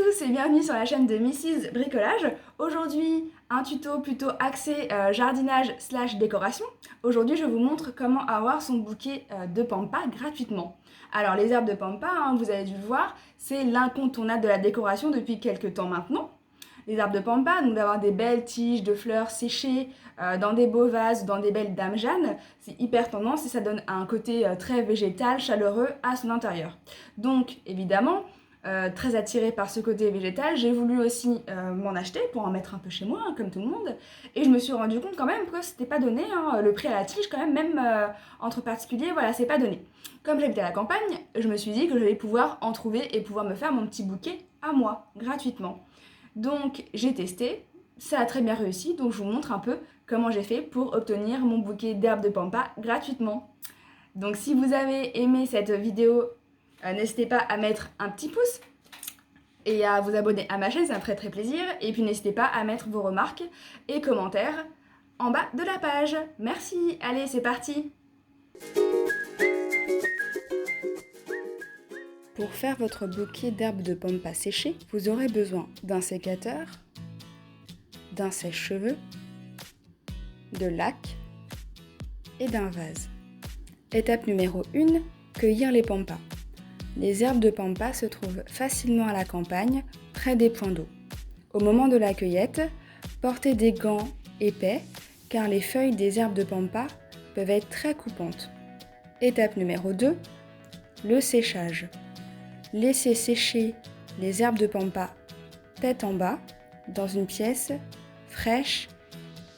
tous et bienvenue sur la chaîne de Mrs Bricolage. Aujourd'hui, un tuto plutôt axé jardinage / décoration. Aujourd'hui, je vous montre comment avoir son bouquet de pampas gratuitement. Alors, les herbes de pampas, vous avez dû le voir, c'est l'incontournable de la décoration depuis quelques temps maintenant. Les arbres de pampas, donc d'avoir des belles tiges de fleurs séchées dans des beaux vases, dans des belles dames Jeanne, c'est hyper tendance et ça donne un côté très végétal, chaleureux à son intérieur. Donc, évidemment, très attirée par ce côté végétal, j'ai voulu aussi m'en acheter pour en mettre un peu chez moi, comme tout le monde. Et je me suis rendu compte quand même que c'était pas donné, le prix à la tige quand même entre particuliers, voilà, c'est pas donné. Comme j'habitais à la campagne, je me suis dit que j'allais pouvoir en trouver et pouvoir me faire mon petit bouquet à moi, gratuitement. Donc j'ai testé, ça a très bien réussi, donc je vous montre un peu comment j'ai fait pour obtenir mon bouquet d'herbes de pampas gratuitement. Donc si vous avez aimé cette vidéo, n'hésitez pas à mettre un petit pouce et à vous abonner à ma chaîne, c'est un très plaisir. Et puis n'hésitez pas à mettre vos remarques et commentaires en bas de la page. Merci, allez c'est parti. Pour faire votre bouquet d'herbes de pampas séchées, vous aurez besoin d'un sécateur, d'un sèche-cheveux, de lac et d'un vase. Étape numéro 1, cueillir les pampas. Les herbes de pampas se trouvent facilement à la campagne, près des points d'eau. Au moment de la cueillette, portez des gants épais car les feuilles des herbes de pampas peuvent être très coupantes. Étape numéro 2, le séchage. Laissez sécher les herbes de pampas tête en bas dans une pièce fraîche,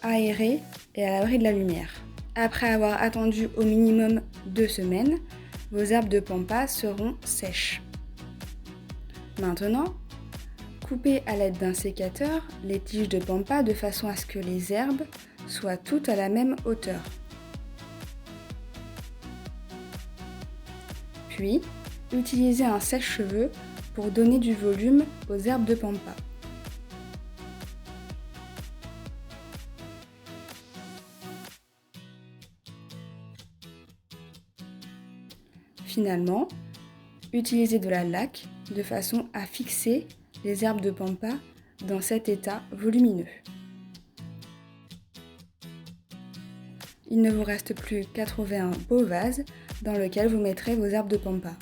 aérée et à l'abri de la lumière. Après avoir attendu au minimum 2 semaines, vos herbes de pampas seront sèches. Maintenant, coupez à l'aide d'un sécateur les tiges de pampas de façon à ce que les herbes soient toutes à la même hauteur. Puis, utilisez un sèche-cheveux pour donner du volume aux herbes de pampas. Finalement, utilisez de la laque de façon à fixer les herbes de pampas dans cet état volumineux. Il ne vous reste plus qu'à trouver un beau vase dans lequel vous mettrez vos herbes de pampas.